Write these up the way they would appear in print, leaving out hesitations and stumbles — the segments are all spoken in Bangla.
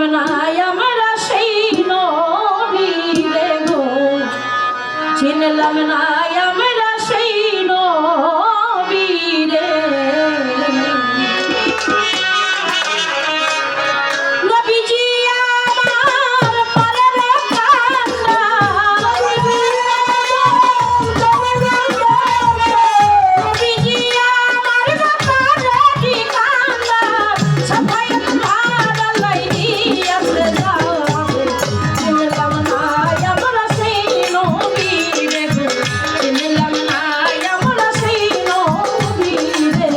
চিনলাম না আমরা সেই নবী রে গো, চিনলাম না আমরা সেই নবী রে। নবীজি আমার পারের কান্না, নবীজি আমার পারের কান্না, সাফায়াত ভার আল্লাহ দিয়াছে যাবে। চিনলাম না আমরা সেই নবী রে গো, চিনলাম না আমরা সেই নবী রে।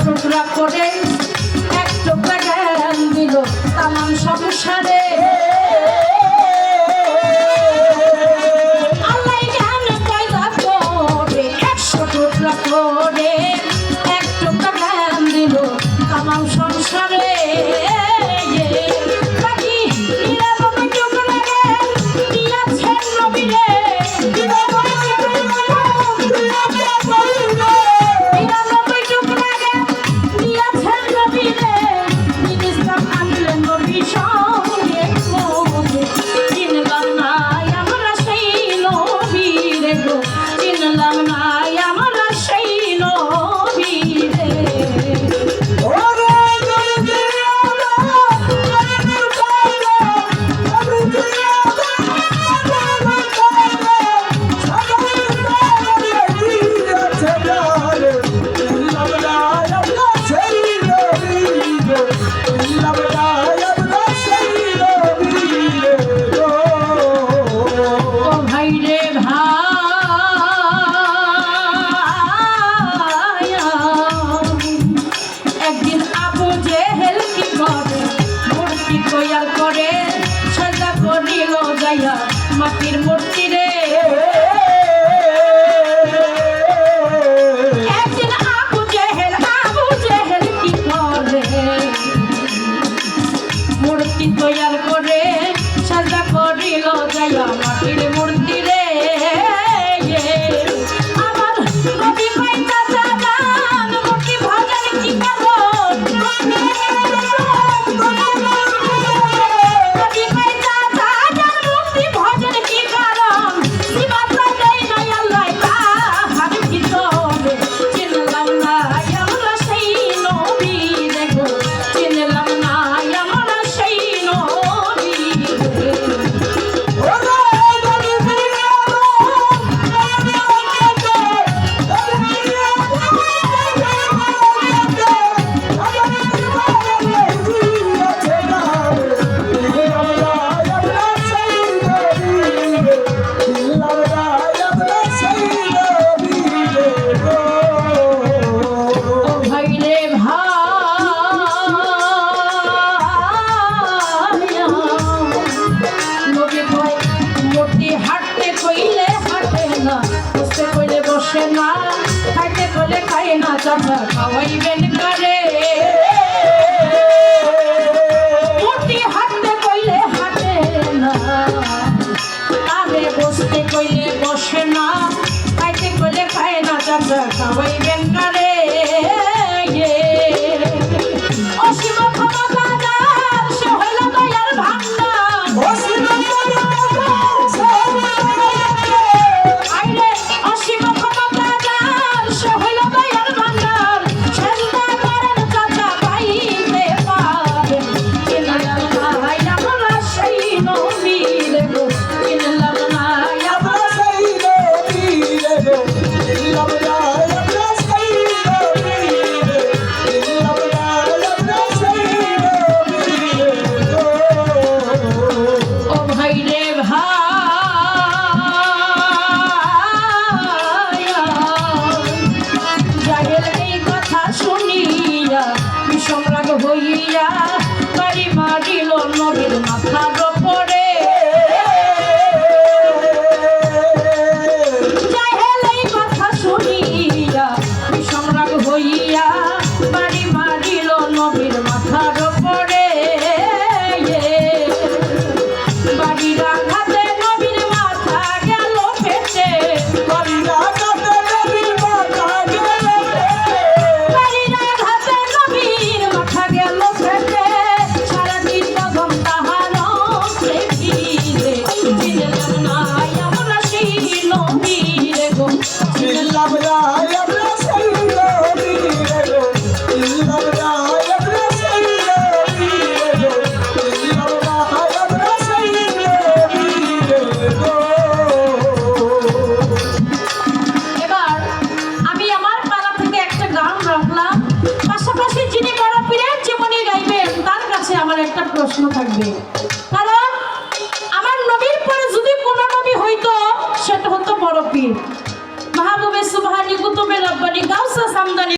টুকরা করে এক টুকরা জ্ঞান দিল তামাম সংসারে। আল্লাহ জ্ঞান পয়দা করে 100 টুকরা করে এক টুকরা জ্ঞান দিল তামাম সংসারে। বাকি 99 টুকরা জ্ঞান দিয়েছেন নবীরে, 99 টুকরা জ্ঞান দিয়েছেন নবীরে। ইসলাম আনলেন নবী সঙ্গে সঙ্গে। চিনলাম না আমরা সেই নবী রে গো, চিনলাম না আমরা সেই নবী রে। একদিন আবু জেহেল কি করে মূর্তি তৈয়ার করে, সাজা করিল যাইয়া মাটির মূর্তি রে। একদিন আবু জেহেল কি করে মূর্তি তৈয়ার করে, সাজা করিল যাইয়া মাটির মূর্তি রে। আমার নবী পাইতা জাগান মূর্তি ভাজার কি কারণ, নবী পাইতা জাগান মূর্তি ভাজার কি কারণ, সীমাটা দেয় না আল্লাহ তাহার ভিতরে। চিনলাম না আমরা সেই নবী রে গো, চিনলাম না আমরা সেই নবী রে। বসে না খাইতে বলে খায় না, চাচা খাওয়াইবেন করে। মূর্তি হাঁটতে কইলে হাঁটে না, আরে বসতে কইলে বসে না, খাইতে কইলে খায় না, চাচা খাওয়াইবেন করে। অসীম ক্ষমতাদার সে হইল দয়ার ভান্ডার, অসীম ক্ষমতাদার সে হইল দয়ার ভান্ডার। সেজদা করেন চাচা পাইতে পারেন। চিনলাম না আমরা সেই নবী রে গো, চিনলাম না আমরা সেই নবী রে গো, চিনলাম না আমরা সেই নবী রে, চিনলাম না আমরা সেই নবী রে গো। ও ভাই রে ভাই, প্রশ্ন থাকবে। কারণ আমার নবীর পরে যদি কোনো নবী হইতো সেটা হতো বড় পীর মাহবুবে সুবহানী কুতুবে রব্বানী গাউসে সামদানি।